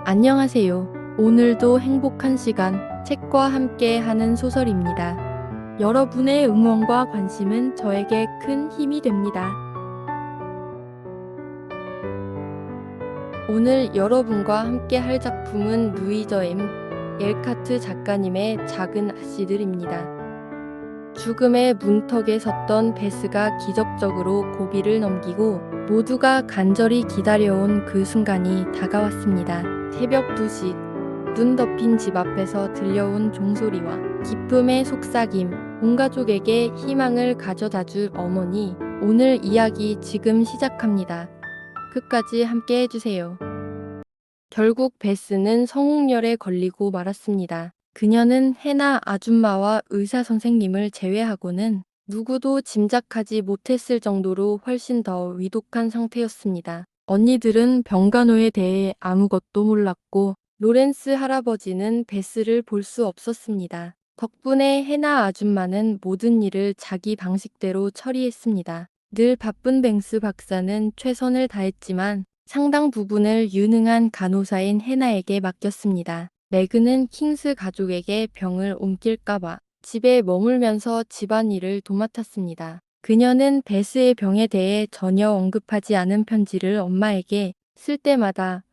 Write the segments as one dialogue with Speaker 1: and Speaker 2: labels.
Speaker 1: 안녕하세요. 오늘도 행복한 시간, 책과 함께 하는 소설입니다. 여러분의 응원과 관심은 저에게 큰 힘이 됩니다. 오늘 여러분과 함께 할 작품은 루이저 M. 엘카트 작가님의 작은 아씨들입니다. 죽음의 문턱에 섰던 베스가 기적적으로 고비를 넘기고 모두가 간절히 기다려온 그 순간이 다가왔습니다. 새벽 2시, 눈 덮인 집 앞에서 들려온 종소리와 기쁨의 속삭임, 온 가족에게 희망을 가져다줄 어머니. 오늘 이야기 지금 시작합니다. 끝까지 함께 해주세요. 결국 베스는 성홍열에 걸리고 말았습니다. 그녀는 해나 아줌마와 의사 선생님을 제외하고는 누구도 짐작하지 못했을 정도로 훨씬 더 위독한 상태였습니다. 언니들은 병간호에 대해 아무것도 몰랐고 로렌스 할아버지는 베스를 볼 수 없었습니다. 덕분에 해나 아줌마는 모든 일을 자기 방식대로 처리했습니다. 늘 바쁜 뱅스 박사는 최선을 다했지만 상당 부분을 유능한 간호사인 해나에게 맡겼습니다. 매그는 킹스 가족에게 병을 옮길까봐 집에 머물면서 집안일을 도맡았습니다. 그녀는 베스의 병에 대해 전혀 언급하지 않은 편지를 엄마에게 쓸 때마다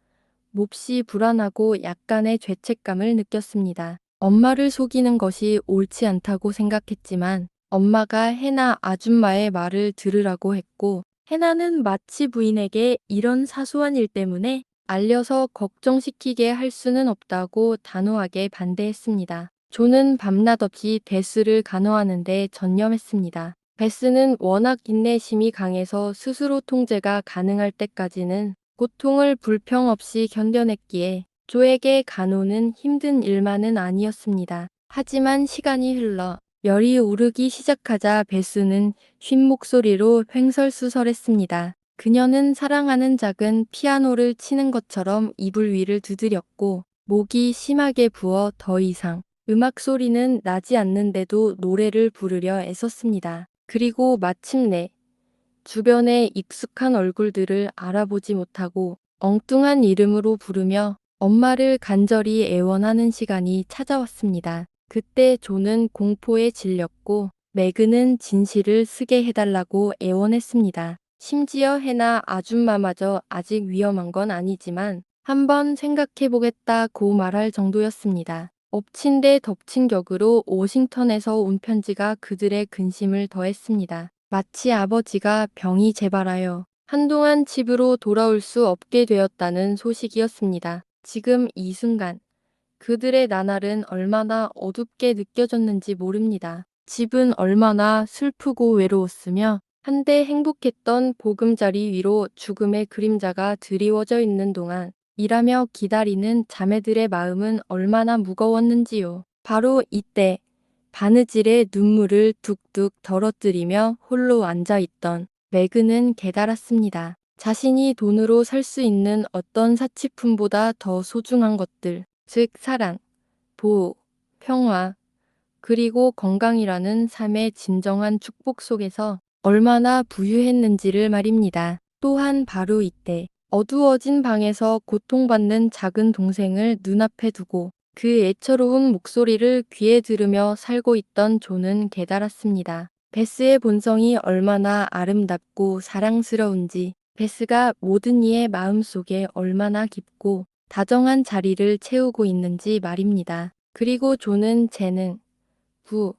Speaker 1: 몹시 불안하고 약간의 죄책감을 느꼈습니다. 엄마를 속이는 것이 옳지 않다고 생각했지만 엄마가 해나 아줌마의 말을 들으라고 했고 해나는 마치 부인에게 이런 사소한 일 때문에 알려서 걱정시키게 할 수는 없다고 단호하게 반대했습니다. 조는 밤낮 없이 베스를 간호하는 데 전념했습니다. 베스는 워낙 인내심이 강해서 스스로 통제가 가능할 때까지는 고통을 불평 없이 견뎌냈기에 조에게 간호는 힘든 일만은 아니었습니다. 하지만 시간이 흘러 열이 오르기 시작하자 베스는 쉰 목소리로 횡설수설했습니다. 그녀는 사랑하는 작은 피아노를 치는 것처럼 이불 위를 두드렸고 목이 심하게 부어 더 이상 음악 소리는 나지 않는데도 노래를 부르려 애썼습니다. 그리고 마침내 주변의 익숙한 얼굴들을 알아보지 못하고 엉뚱한 이름으로 부르며 엄마를 간절히 애원하는 시간이 찾아왔습니다. 그때 조는 공포에 질렸고 매그는 진실을 쓰게 해달라고 애원했습니다. 심지어 해나 아줌마마저 아직 위험한 건 아니지만 한번 생각해보겠다고 말할 정도였습니다. 엎친 데 덮친 격으로 워싱턴에서 온 편지가 그들의 근심을 더했습니다. 마치 아버지가 병이 재발하여 한동안 집으로 돌아올 수 없게 되었다는 소식이었습니다. 지금 이 순간 그들의 나날은 얼마나 어둡게 느껴졌는지 모릅니다. 집은 얼마나 슬프고 외로웠으며 한때 행복했던 보금자리 위로 죽음의 그림자가 드리워져 있는 동안 일하며 기다리는 자매들의 마음은 얼마나 무거웠는지요. 바로 이때 바느질에 눈물을 뚝뚝 덜어뜨리며 홀로 앉아있던 매그는 깨달았습니다. 자신이 돈으로 살 수 있는 어떤 사치품보다 더 소중한 것들, 즉 사랑, 보호, 평화, 그리고 건강이라는 삶의 진정한 축복 속에서 얼마나 부유했는지를 말입니다. 또한 바로 이때 어두워진 방에서 고통받는 작은 동생을 눈앞에 두고 그 애처로운 목소리를 귀에 들으며 살고 있던 조는 깨달았습니다. 베스의 본성이 얼마나 아름답고 사랑스러운지, 베스가 모든 이의 마음속에 얼마나 깊고 다정한 자리를 채우고 있는지 말입니다. 그리고 조는 재능, 부,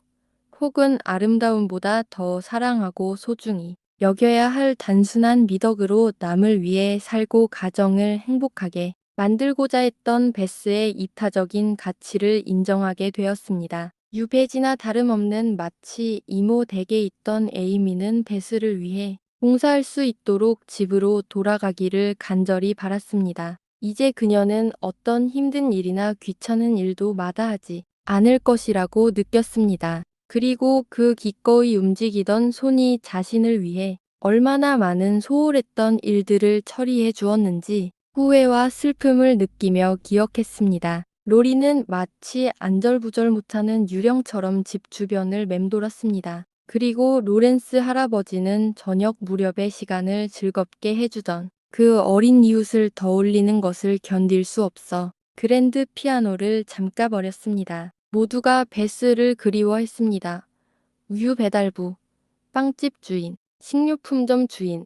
Speaker 1: 혹은 아름다움보다 더 사랑하고 소중히 여겨야 할 단순한 미덕으로 남을 위해 살고 가정을 행복하게 만들고자 했던 베스의 이타적인 가치를 인정하게 되었습니다. 유배지나 다름없는 마치 이모 댁에 있던 에이미는 베스를 위해 봉사할 수 있도록 집으로 돌아가기를 간절히 바랐습니다. 이제 그녀는 어떤 힘든 일이나 귀찮은 일도 마다하지 않을 것이라고 느꼈습니다. 그리고 그 기꺼이 움직이던 손이 자신을 위해 얼마나 많은 소홀했던 일들을 처리해 주었는지 후회와 슬픔을 느끼며 기억했습니다. 로리는 마치 안절부절 못하는 유령처럼 집 주변을 맴돌았습니다. 그리고 로렌스 할아버지는 저녁 무렵의 시간을 즐겁게 해주던 그 어린 이웃을 떠올리는 것을 견딜 수 없어 그랜드 피아노를 잠가버렸습니다. 모두가 베스를 그리워했습니다. 우유 배달부, 빵집 주인, 식료품점 주인,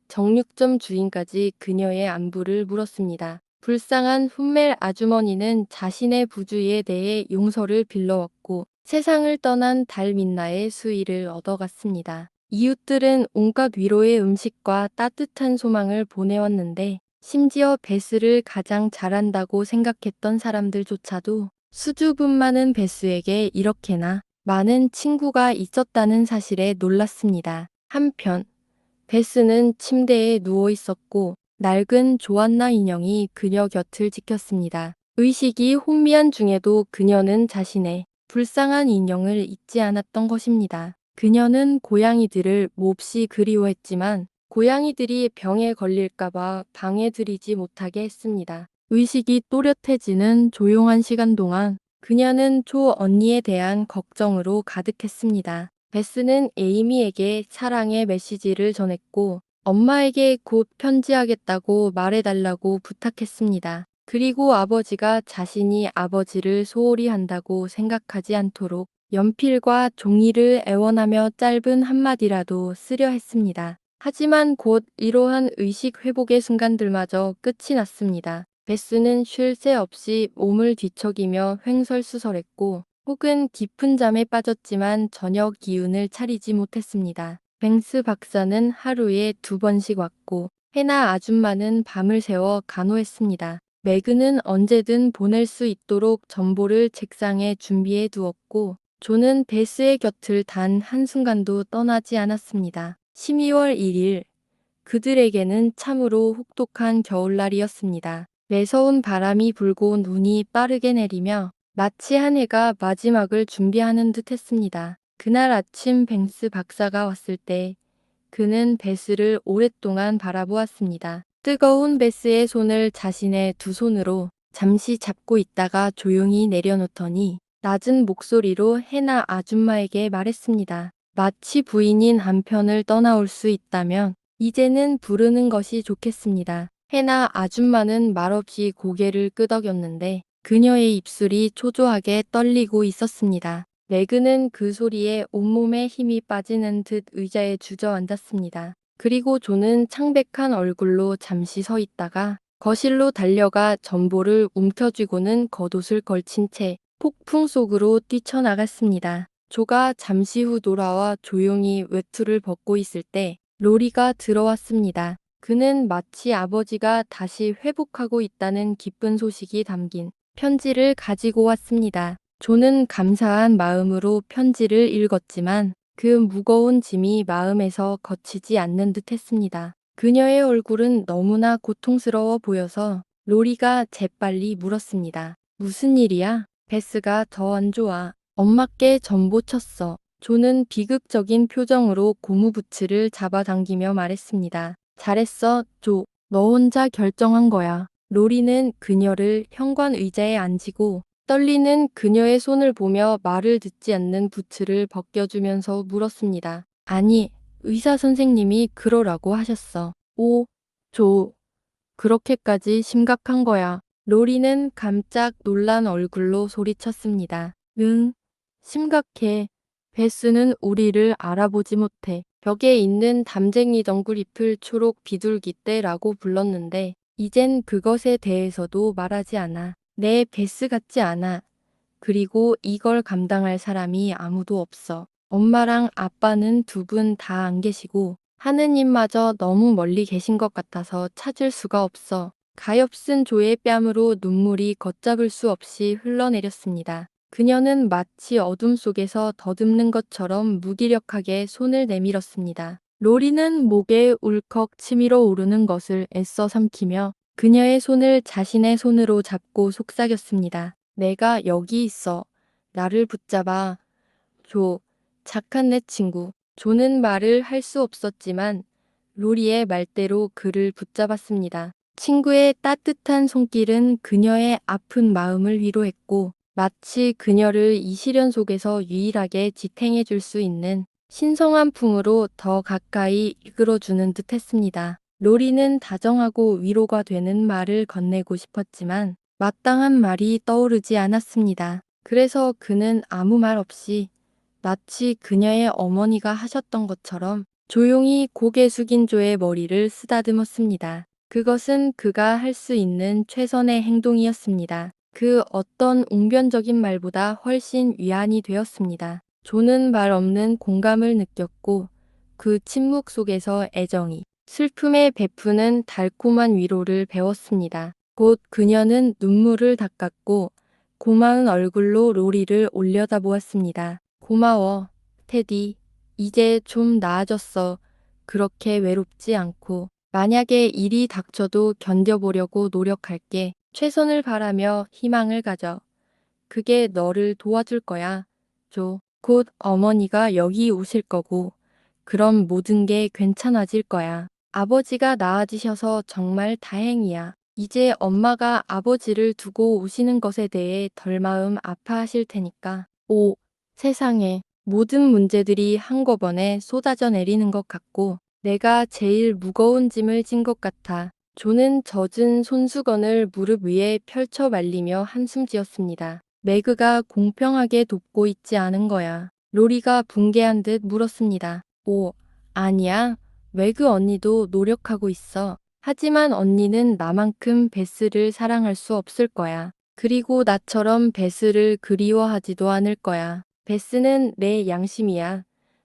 Speaker 1: 정육점 주인까지 그녀의 안부를 물었습니다. 불쌍한 훗멜 아주머니는 자신의 부주의에 대해 용서를 빌러왔고 세상을 떠난 달민나의 수의를 얻어갔습니다. 이웃들은 온갖 위로의 음식과 따뜻한 소망을 보내왔는데 심지어 베스를 가장 잘한다고 생각했던 사람들조차도 수줍음 많은 베스에게 이렇게나 많은 친구가 있었다는 사실에 놀랐습니다. 한편 베스는 침대에 누워 있었고 낡은 조안나 인형이 그녀 곁을 지켰습니다. 의식이 혼미한 중에도 그녀는 자신의 불쌍한 인형을 잊지 않았던 것입니다. 그녀는 고양이들을 몹시 그리워했지만 고양이들이 병에 걸릴까봐 방해드리지 못하게 했습니다. 의식이 또렷해지는 조용한 시간 동안 그녀는 조 언니에 대한 걱정으로 가득했습니다. 베스는 에이미에게 사랑의 메시지를 전했고 엄마에게 곧 편지하겠다고 말해달라고 부탁했습니다. 그리고 아버지가 자신이 아버지를 소홀히 한다고 생각하지 않도록 연필과 종이를 애원하며 짧은 한마디라도 쓰려 했습니다. 하지만 곧 이러한 의식 회복의 순간들마저 끝이 났습니다. 베스는 쉴 새 없이 몸을 뒤척이며 횡설수설했고 혹은 깊은 잠에 빠졌지만 전혀 기운을 차리지 못했습니다. 뱅스 박사는 하루에 2번씩 왔고 해나 아줌마는 밤을 새워 간호했습니다. 매그는 언제든 보낼 수 있도록 전보를 책상에 준비해 두었고 조는 베스의 곁을 단 한순간도 떠나지 않았습니다. 12월 1일 그들에게는 참으로 혹독한 겨울날이었습니다. 매서운 바람이 불고 눈이 빠르게 내리며 마치 한 해가 마지막을 준비하는 듯 했습니다. 그날 아침 뱅스 박사가 왔을 때 그는 베스를 오랫동안 바라보았습니다. 뜨거운 베스의 손을 자신의 2손으로 잠시 잡고 있다가 조용히 내려놓더니 낮은 목소리로 해나 아줌마에게 말했습니다. 마치 부인인 한편을 떠나올 수 있다면 이제는 부르는 것이 좋겠습니다. 해나 아줌마는 말없이 고개를 끄덕였는데 그녀의 입술이 초조하게 떨리고 있었습니다. 매그는 그 소리에 온몸에 힘이 빠지는 듯 의자에 주저앉았습니다. 그리고 조는 창백한 얼굴로 잠시 서 있다가 거실로 달려가 전보를 움켜쥐고는 겉옷을 걸친 채 폭풍 속으로 뛰쳐나갔습니다. 조가 잠시 후 돌아와 조용히 외투를 벗고 있을 때 로리가 들어왔습니다. 그는 마치 아버지가 다시 회복하고 있다는 기쁜 소식이 담긴 편지를 가지고 왔습니다. 조는 감사한 마음으로 편지를 읽었지만 그 무거운 짐이 마음에서 거치지 않는 듯 했습니다. 그녀의 얼굴은 너무나 고통스러워 보여서 로리가 재빨리 물었습니다. 무슨 일이야? 베스가 더 안 좋아. 엄마께 전보 쳤어. 조는 비극적인 표정으로 고무부츠를 잡아당기며 말했습니다. 잘했어, 조. 너 혼자 결정한 거야. 로리는 그녀를 현관 의자에 앉히고 떨리는 그녀의 손을 보며 말을 듣지 않는 부츠를 벗겨주면서 물었습니다. 아니, 의사 선생님이 그러라고 하셨어. 오, 조. 그렇게까지 심각한 거야. 로리는 깜짝 놀란 얼굴로 소리쳤습니다. 응, 심각해. 베스는 우리를 알아보지 못해. 벽에 있는 담쟁이 덩굴잎을 초록 비둘기떼라고 불렀는데 이젠 그것에 대해서도 말하지 않아. 내 베스 같지 않아. 그리고 이걸 감당할 사람이 아무도 없어. 엄마랑 아빠는 2분 다 안 계시고 하느님마저 너무 멀리 계신 것 같아서 찾을 수가 없어. 가엾은 조의 뺨으로 눈물이 걷잡을 수 없이 흘러내렸습니다. 그녀는 마치 어둠 속에서 더듬는 것처럼 무기력하게 손을 내밀었습니다. 로리는 목에 울컥 치밀어 오르는 것을 애써 삼키며 그녀의 손을 자신의 손으로 잡고 속삭였습니다. 내가 여기 있어. 나를 붙잡아. 조, 착한 내 친구. 조는 말을 할 수 없었지만 로리의 말대로 그를 붙잡았습니다. 친구의 따뜻한 손길은 그녀의 아픈 마음을 위로했고 마치 그녀를 이 시련 속에서 유일하게 지탱해 줄 수 있는 신성한 품으로 더 가까이 이끌어주는 듯 했습니다. 로리는 다정하고 위로가 되는 말을 건네고 싶었지만 마땅한 말이 떠오르지 않았습니다. 그래서 그는 아무 말 없이 마치 그녀의 어머니가 하셨던 것처럼 조용히 고개 숙인 조의 머리를 쓰다듬었습니다. 그것은 그가 할 수 있는 최선의 행동이었습니다. 그 어떤 웅변적인 말보다 훨씬 위안이 되었습니다. 조는 말 없는 공감을 느꼈고 그 침묵 속에서 애정이 슬픔에 베푸는 달콤한 위로를 배웠습니다. 곧 그녀는 눈물을 닦았고 고마운 얼굴로 로리를 올려다보았습니다. 고마워, 테디. 이제 좀 나아졌어. 그렇게 외롭지 않고. 만약에 일이 닥쳐도 견뎌보려고 노력할게. 최선을 바라며 희망을 가져. 그게 너를 도와줄 거야. 조. 곧 어머니가 여기 오실 거고. 그럼 모든 게 괜찮아질 거야. 아버지가 나아지셔서 정말 다행이야. 이제 엄마가 아버지를 두고 오시는 것에 대해 덜 마음 아파하실 테니까. 오, 세상에. 모든 문제들이 한꺼번에 쏟아져 내리는 것 같고 내가 제일 무거운 짐을 진 것 같아. 조는 젖은 손수건을 무릎 위에 펼쳐 말리며 한숨 지었습니다. 매그가 공평하게 돕고 있지 않은 거야. 로리가 붕괴한 듯 물었습니다. 오, 아니야. 매그 언니도 노력하고 있어. 하지만 언니는 나만큼 베스를 사랑할 수 없을 거야. 그리고 나처럼 베스를 그리워하지도 않을 거야. 베스는 내 양심이야.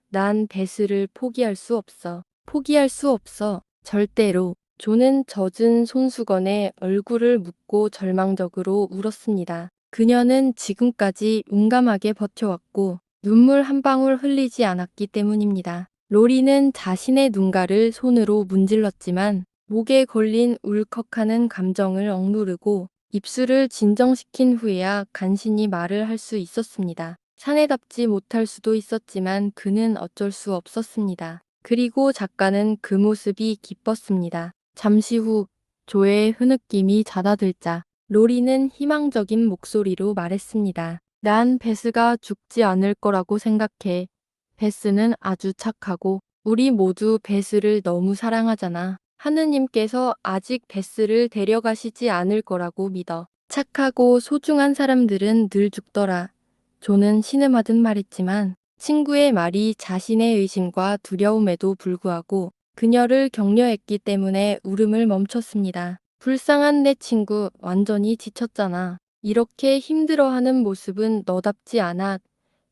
Speaker 1: 난 베스를 포기할 수 없어. 포기할 수 없어. 절대로. 조는 젖은 손수건에 얼굴을 묻고 절망적으로 울었습니다. 그녀는 지금까지 용감하게 버텨왔고 눈물 한 방울 흘리지 않았기 때문입니다. 로리는 자신의 눈가를 손으로 문질렀지만 목에 걸린 울컥하는 감정을 억누르고 입술을 진정시킨 후에야 간신히 말을 할 수 있었습니다. 사내답지 못할 수도 있었지만 그는 어쩔 수 없었습니다. 그리고 작가는 그 모습이 기뻤습니다. 잠시 후 조의 흐느낌이 잦아들자 로리는 희망적인 목소리로 말했습니다. 난 베스가 죽지 않을 거라고 생각해. 베스는 아주 착하고 우리 모두 베스를 너무 사랑하잖아. 하느님께서 아직 베스를 데려가시지 않을 거라고 믿어. 착하고 소중한 사람들은 늘 죽더라. 조는 신음하듯 말했지만 친구의 말이 자신의 의심과 두려움에도 불구하고 그녀를 격려했기 때문에 울음을 멈췄습니다. 불쌍한 내 친구 완전히 지쳤잖아. 이렇게 힘들어하는 모습은 너답지 않아.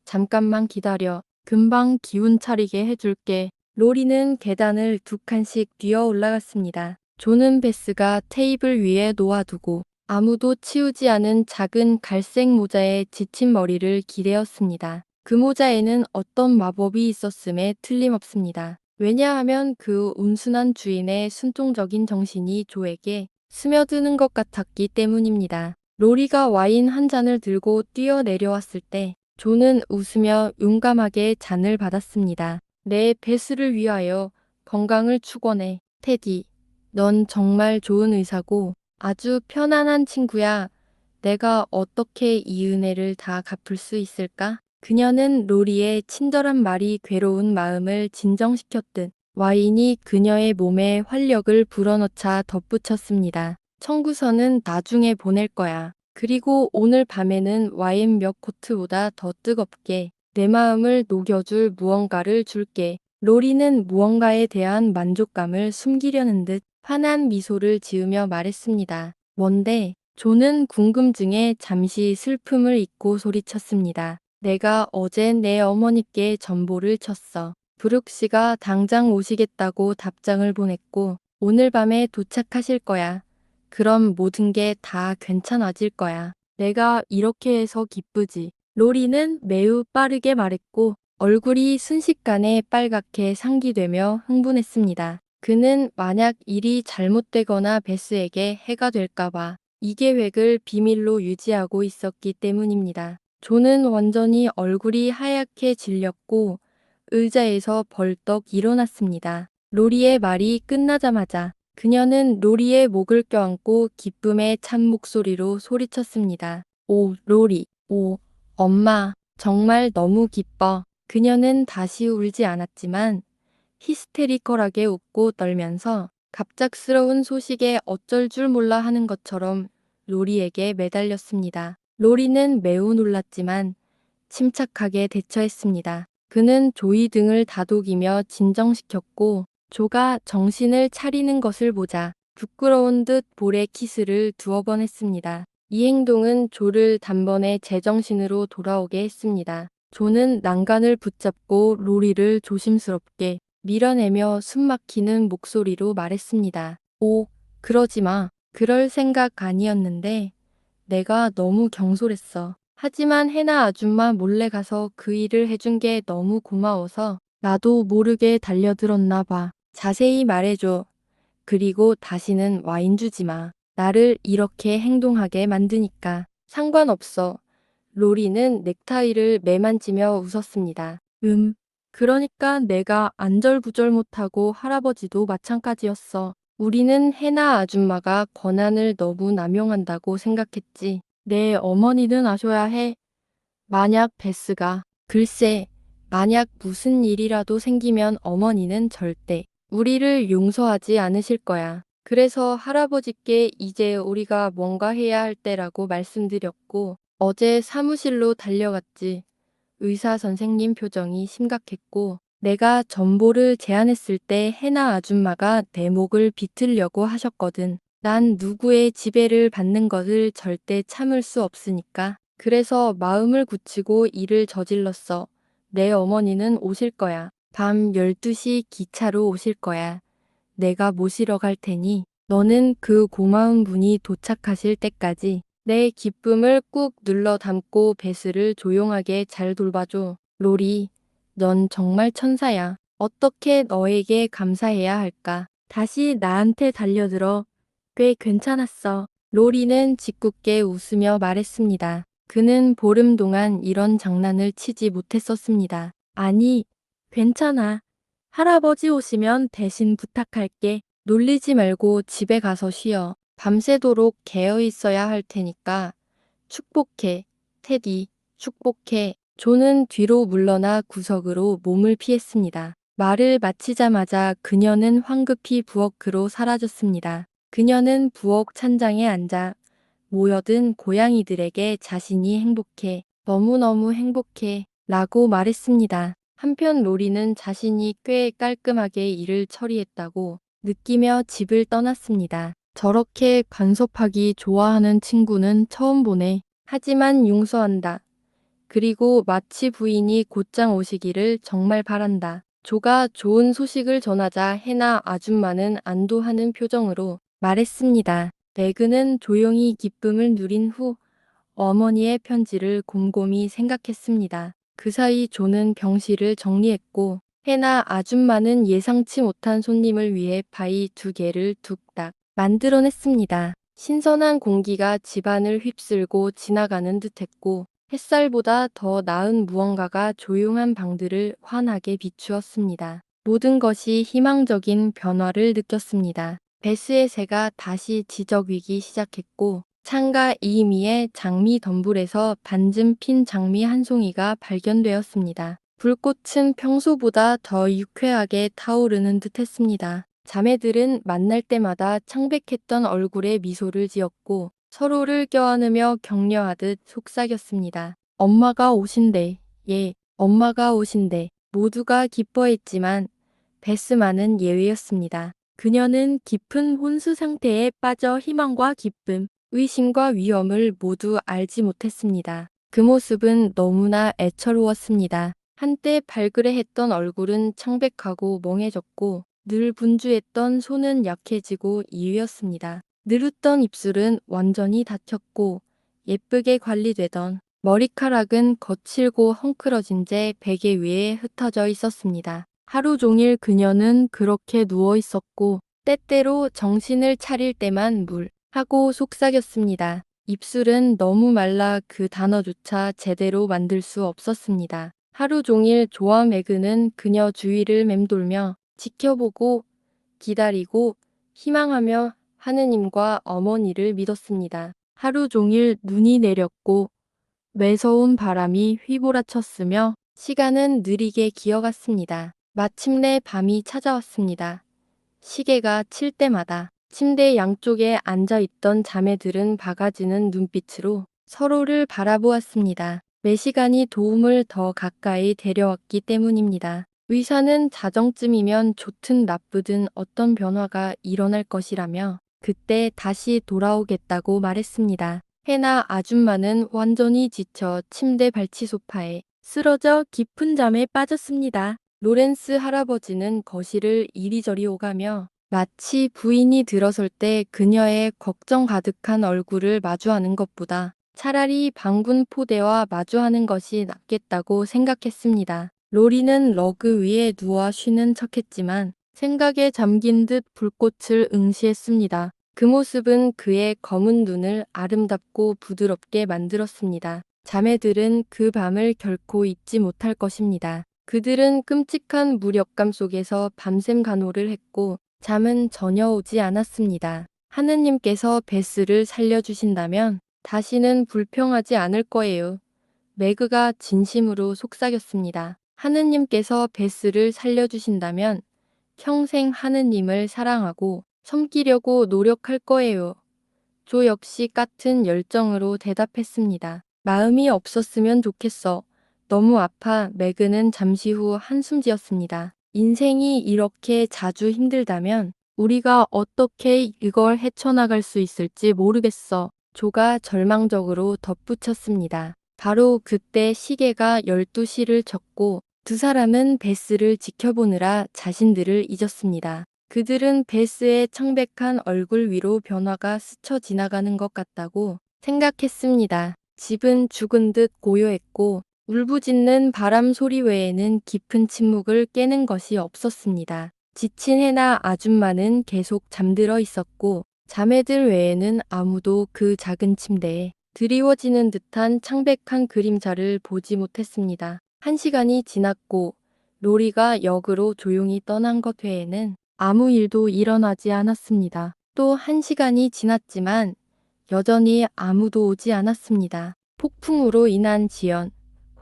Speaker 1: 잠깐만 기다려. 금방 기운 차리게 해줄게. 로리는 계단을 두 칸씩 뛰어 올라갔습니다. 조는 베스가 테이블 위에 놓아두고 아무도 치우지 않은 작은 갈색 모자에 지친 머리를 기대었습니다. 그 모자에는 어떤 마법이 있었음에 틀림없습니다. 왜냐하면 그 온순한 주인의 순종적인 정신이 조에게 스며드는 것 같았기 때문입니다. 로리가 와인 한 잔을 들고 뛰어 내려왔을 때 조는 웃으며 용감하게 잔을 받았습니다. 내 베스를 위하여 건강을 축원해. 테디, 넌 정말 좋은 의사고 아주 편안한 친구야. 내가 어떻게 이 은혜를 다 갚을 수 있을까? 그녀는 로리의 친절한 말이 괴로운 마음을 진정시켰듯 와인이 그녀의 몸에 활력을 불어넣자 덧붙였습니다. 청구서는 나중에 보낼 거야. 그리고 오늘 밤에는 와인 몇 코트보다 더 뜨겁게 내 마음을 녹여줄 무언가를 줄게. 로리는 무언가에 대한 만족감을 숨기려는 듯 환한 미소를 지으며 말했습니다. 뭔데? 조는 궁금증에 잠시 슬픔을 잊고 소리쳤습니다. 내가 어제 내 어머니께 전보를 쳤어. 브룩 씨가 당장 오시겠다고 답장을 보냈고 오늘 밤에 도착하실 거야. 그럼 모든 게 다 괜찮아질 거야. 내가 이렇게 해서 기쁘지. 로리는 매우 빠르게 말했고 얼굴이 순식간에 빨갛게 상기되며 흥분했습니다. 그는 만약 일이 잘못되거나 베스에게 해가 될까봐 이 계획을 비밀로 유지하고 있었기 때문입니다. 조는 완전히 얼굴이 하얗게 질렸고 의자에서 벌떡 일어났습니다. 로리의 말이 끝나자마자 그녀는 로리의 목을 껴안고 기쁨에 찬 목소리로 소리쳤습니다. 오, 로리. 오, 엄마. 정말 너무 기뻐. 그녀는 다시 울지 않았지만 히스테리컬하게 웃고 떨면서 갑작스러운 소식에 어쩔 줄 몰라 하는 것처럼 로리에게 매달렸습니다. 로리는 매우 놀랐지만 침착하게 대처했습니다. 그는 조의 등을 다독이며 진정시켰고 조가 정신을 차리는 것을 보자 부끄러운 듯 볼에 키스를 두어 번 했습니다. 이 행동은 조를 단번에 제정신으로 돌아오게 했습니다. 조는 난간을 붙잡고 로리를 조심스럽게 밀어내며 숨막히는 목소리로 말했습니다. 오, 그러지 마. 그럴 생각 아니었는데 내가 너무 경솔했어. 하지만 해나 아줌마 몰래 가서 그 일을 해준 게 너무 고마워서 나도 모르게 달려들었나 봐. 자세히 말해줘. 그리고 다시는 와인 주지 마. 나를 이렇게 행동하게 만드니까. 상관없어. 로리는 넥타이를 매만지며 웃었습니다. 그러니까 내가 안절부절 못하고 할아버지도 마찬가지였어. 우리는 해나 아줌마가 권한을 너무 남용한다고 생각했지. 내 어머니는 아셔야 해. 만약 베스가, 글쎄, 만약 무슨 일이라도 생기면 어머니는 절대 우리를 용서하지 않으실 거야. 그래서 할아버지께 이제 우리가 뭔가 해야 할 때라고 말씀드렸고, 어제 사무실로 달려갔지. 의사 선생님 표정이 심각했고, 내가 전보를 제안했을 때 해나 아줌마가 내 목을 비틀려고 하셨거든. 난 누구의 지배를 받는 것을 절대 참을 수 없으니까. 그래서 마음을 굳히고 일을 저질렀어. 내 어머니는 오실 거야. 밤 12시 기차로 오실 거야. 내가 모시러 갈 테니 너는 그 고마운 분이 도착하실 때까지 내 기쁨을 꾹 눌러 담고 베스를 조용하게 잘 돌봐줘. 로리, 넌 정말 천사야. 어떻게 너에게 감사해야 할까? 다시 나한테 달려들어. 꽤 괜찮았어. 로리는 짓궂게 웃으며 말했습니다. 그는 보름 동안 이런 장난을 치지 못했었습니다. 아니, 괜찮아. 할아버지 오시면 대신 부탁할게. 놀리지 말고 집에 가서 쉬어. 밤새도록 개어 있어야 할 테니까. 축복해. 테디, 축복해. 조는 뒤로 물러나 구석으로 몸을 피했습니다. 말을 마치자마자 그녀는 황급히 부엌으로 사라졌습니다. 그녀는 부엌 찬장에 앉아 모여든 고양이들에게 자신이 행복해, 너무너무 행복해 라고 말했습니다. 한편 로리는 자신이 꽤 깔끔하게 일을 처리했다고 느끼며 집을 떠났습니다. 저렇게 간섭하기 좋아하는 친구는 처음 보네. 하지만 용서한다. 그리고 마치 부인이 곧장 오시기를 정말 바란다. 조가 좋은 소식을 전하자 해나 아줌마는 안도하는 표정으로 말했습니다. 레그는 조용히 기쁨을 누린 후 어머니의 편지를 곰곰이 생각했습니다. 그 사이 조는 병실을 정리했고 해나 아줌마는 예상치 못한 손님을 위해 파이 2개를 뚝딱 만들어냈습니다. 신선한 공기가 집안을 휩쓸고 지나가는 듯했고 햇살보다 더 나은 무언가가 조용한 방들을 환하게 비추었습니다. 모든 것이 희망적인 변화를 느꼈습니다. 베스의 새가 다시 지저귀기 시작했고 창가 이미의 장미 덤불에서 반쯤 핀 장미 한 송이가 발견되었습니다. 불꽃은 평소보다 더 유쾌하게 타오르는 듯했습니다. 자매들은 만날 때마다 창백했던 얼굴에 미소를 지었고 서로를 껴안으며 격려하듯 속삭였습니다. 엄마가 오신대. 예, 엄마가 오신대. 모두가 기뻐했지만 베스만은 예외였습니다. 그녀는 깊은 혼수 상태에 빠져 희망과 기쁨, 의심과 위험을 모두 알지 못했습니다. 그 모습은 너무나 애처로웠습니다. 한때 발그레했던 얼굴은 창백하고 멍해졌고 늘 분주했던 손은 약해지고 이유였습니다. 늘었던 입술은 완전히 닫혔고 예쁘게 관리되던 머리카락은 거칠고 헝클어진 채 베개 위에 흩어져 있었습니다. 하루 종일 그녀는 그렇게 누워 있었고 때때로 정신을 차릴 때만 물 하고 속삭였습니다. 입술은 너무 말라 그 단어조차 제대로 만들 수 없었습니다. 하루 종일 조아 매그는 그녀 주위를 맴돌며 지켜보고 기다리고 희망하며 하느님과 어머니를 믿었습니다. 하루 종일 눈이 내렸고 매서운 바람이 휘몰아쳤으며 시간은 느리게 기어갔습니다. 마침내 밤이 찾아왔습니다. 시계가 칠 때마다 침대 양쪽에 앉아있던 자매들은 박아지는 눈빛으로 서로를 바라보았습니다. 매 시간이 도움을 더 가까이 데려왔기 때문입니다. 의사는 자정쯤이면 좋든 나쁘든 어떤 변화가 일어날 것이라며 그때 다시 돌아오겠다고 말했습니다. 해나 아줌마는 완전히 지쳐 침대 발치 소파에 쓰러져 깊은 잠에 빠졌습니다. 로렌스 할아버지는 거실을 이리저리 오가며 마치 부인이 들어설 때 그녀의 걱정 가득한 얼굴을 마주하는 것보다 차라리 방군 포대와 마주하는 것이 낫겠다고 생각했습니다. 로리는 러그 위에 누워 쉬는 척했지만 생각에 잠긴 듯 불꽃을 응시했습니다. 그 모습은 그의 검은 눈을 아름답고 부드럽게 만들었습니다. 자매들은 그 밤을 결코 잊지 못할 것입니다. 그들은 끔찍한 무력감 속에서 밤샘 간호를 했고 잠은 전혀 오지 않았습니다. 하느님께서 베스를 살려주신다면 다시는 불평하지 않을 거예요. 매그가 진심으로 속삭였습니다. 하느님께서 베스를 살려주신다면 평생 하느님을 사랑하고 섬기려고 노력할 거예요. 조 역시 같은 열정으로 대답했습니다. 마음이 없었으면 좋겠어. 너무 아파. 매그는 잠시 후 한숨 지었습니다. 인생이 이렇게 자주 힘들다면 우리가 어떻게 이걸 헤쳐나갈 수 있을지 모르겠어. 조가 절망적으로 덧붙였습니다. 바로 그때 시계가 12시를 쳤고 두 사람은 베스를 지켜보느라 자신들을 잊었습니다. 그들은 베스의 창백한 얼굴 위로 변화가 스쳐 지나가는 것 같다고 생각했습니다. 집은 죽은 듯 고요했고 울부짖는 바람 소리 외에는 깊은 침묵을 깨는 것이 없었습니다. 지친 해나 아줌마는 계속 잠들어 있었고 자매들 외에는 아무도 그 작은 침대에 드리워지는 듯한 창백한 그림자를 보지 못했습니다. 1시간이 지났고 로리가 역으로 조용히 떠난 것 외에는 아무 일도 일어나지 않았습니다. 또 1시간이 지났지만 여전히 아무도 오지 않았습니다. 폭풍으로 인한 지연,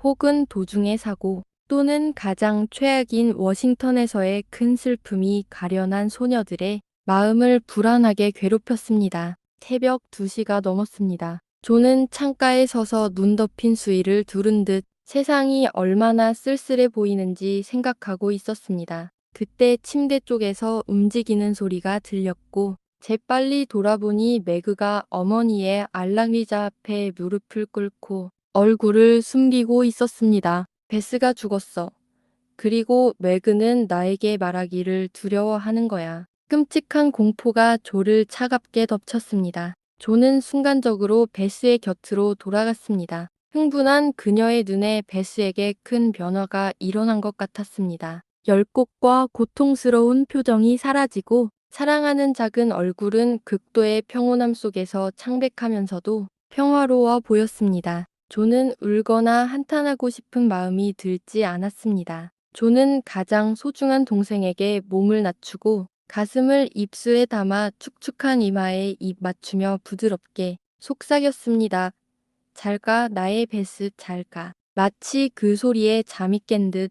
Speaker 1: 혹은 도중의 사고, 또는 가장 최악인 워싱턴에서의 큰 슬픔이 가련한 소녀들의 마음을 불안하게 괴롭혔습니다. 새벽 2시가 넘었습니다. 조는 창가에 서서 눈 덮인 수위를 두른 듯 세상이 얼마나 쓸쓸해 보이는지 생각하고 있었습니다. 그때 침대 쪽에서 움직이는 소리가 들렸고 재빨리 돌아보니 매그가 어머니의 알랑의자 앞에 무릎을 꿇고 얼굴을 숨기고 있었습니다. 베스가 죽었어. 그리고 매그는 나에게 말하기를 두려워하는 거야. 끔찍한 공포가 조를 차갑게 덮쳤습니다. 조는 순간적으로 베스의 곁으로 돌아갔습니다. 흥분한 그녀의 눈에 베스에게 큰 변화가 일어난 것 같았습니다. 열꽃과 고통스러운 표정이 사라지고 사랑하는 작은 얼굴은 극도의 평온함 속에서 창백하면서도 평화로워 보였습니다. 조는 울거나 한탄하고 싶은 마음이 들지 않았습니다. 조는 가장 소중한 동생에게 몸을 낮추고 가슴을 입술에 담아 축축한 이마에 입 맞추며 부드럽게 속삭였습니다. 잘 가, 나의 베스, 잘 가. 마치 그 소리에 잠이 깬 듯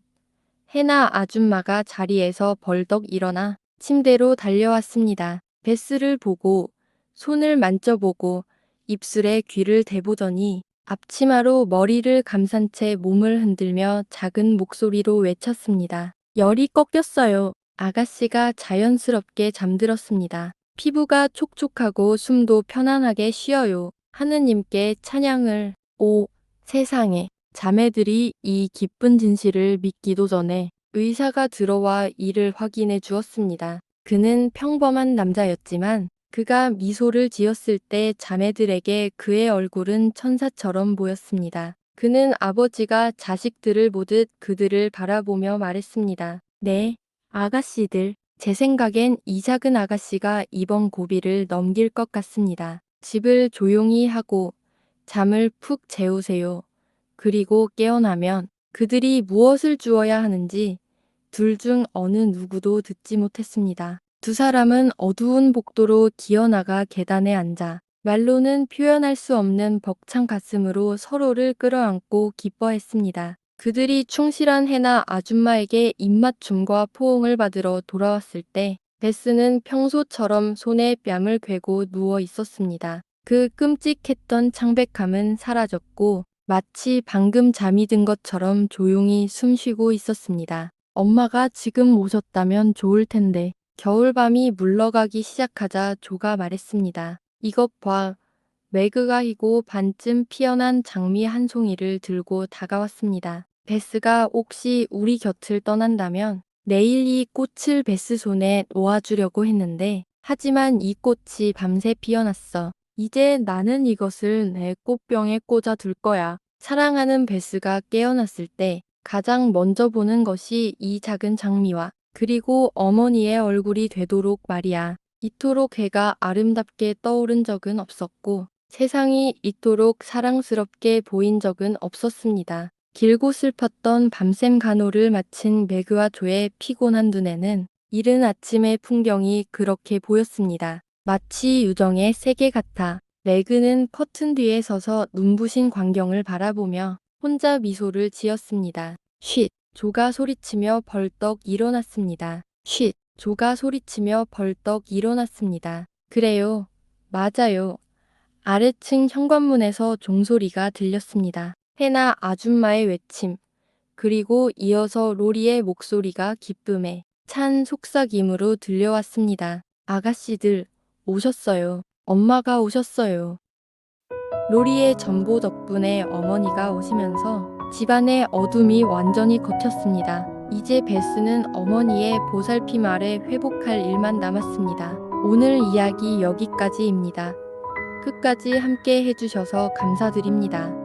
Speaker 1: 해나 아줌마가 자리에서 벌떡 일어나 침대로 달려왔습니다. 베스를 보고 손을 만져보고 입술에 귀를 대보더니 앞치마로 머리를 감싼 채 몸을 흔들며 작은 목소리로 외쳤습니다. 열이 꺾였어요. 아가씨가 자연스럽게 잠들었습니다. 피부가 촉촉하고 숨도 편안하게 쉬어요. 하느님께 찬양을. 오, 세상에. 자매들이 이 기쁜 진실을 믿기도 전에 의사가 들어와 이를 확인해 주었습니다. 그는 평범한 남자였지만 그가 미소를 지었을 때 자매들에게 그의 얼굴은 천사처럼 보였습니다. 그는 아버지가 자식들을 보듯 그들을 바라보며 말했습니다. 네, 아가씨들. 제 생각엔 이 작은 아가씨가 이번 고비를 넘길 것 같습니다. 집을 조용히 하고 잠을 푹 재우세요. 그리고 깨어나면 그들이 무엇을 주어야 하는지 둘 중 어느 누구도 듣지 못했습니다. 두 사람은 어두운 복도로 기어나가 계단에 앉아 말로는 표현할 수 없는 벅찬 가슴으로 서로를 끌어안고 기뻐했습니다. 그들이 충실한 해나 아줌마에게 입맞춤과 포옹을 받으러 돌아왔을 때 베스는 평소처럼 손에 뺨을 괴고 누워 있었습니다. 그 끔찍했던 창백함은 사라졌고 마치 방금 잠이 든 것처럼 조용히 숨쉬고 있었습니다. 엄마가 지금 오셨다면 좋을 텐데. 겨울밤이 물러가기 시작하자 조가 말했습니다. 이것 봐. 매그가 희고 반쯤 피어난 장미 한 송이를 들고 다가왔습니다. 베스가 혹시 우리 곁을 떠난다면 내일 이 꽃을 베스 손에 놓아주려고 했는데 하지만 이 꽃이 밤새 피어났어. 이제 나는 이것을 내 꽃병에 꽂아둘 거야. 사랑하는 베스가 깨어났을 때 가장 먼저 보는 것이 이 작은 장미와 그리고 어머니의 얼굴이 되도록 말이야. 이토록 해가 아름답게 떠오른 적은 없었고 세상이 이토록 사랑스럽게 보인 적은 없었습니다. 길고 슬펐던 밤샘 간호를 마친 매그와 조의 피곤한 눈에는 이른 아침의 풍경이 그렇게 보였습니다. 마치 유정의 세계 같아. 매그는 커튼 뒤에 서서 눈부신 광경을 바라보며 혼자 미소를 지었습니다. 쉿! 조가 소리치며 벌떡 일어났습니다. 쉿! 조가 소리치며 벌떡 일어났습니다. 그래요. 맞아요. 아래층 현관문에서 종소리가 들렸습니다. 해나 아줌마의 외침, 그리고 이어서 로리의 목소리가 기쁨에 찬 속삭임으로 들려왔습니다. 아가씨들, 오셨어요. 엄마가 오셨어요. 로리의 전보 덕분에 어머니가 오시면서 집안의 어둠이 완전히 걷혔습니다. 이제 베스는 어머니의 보살핌 아래 회복할 일만 남았습니다. 오늘 이야기 여기까지입니다. 끝까지 함께 해주셔서 감사드립니다.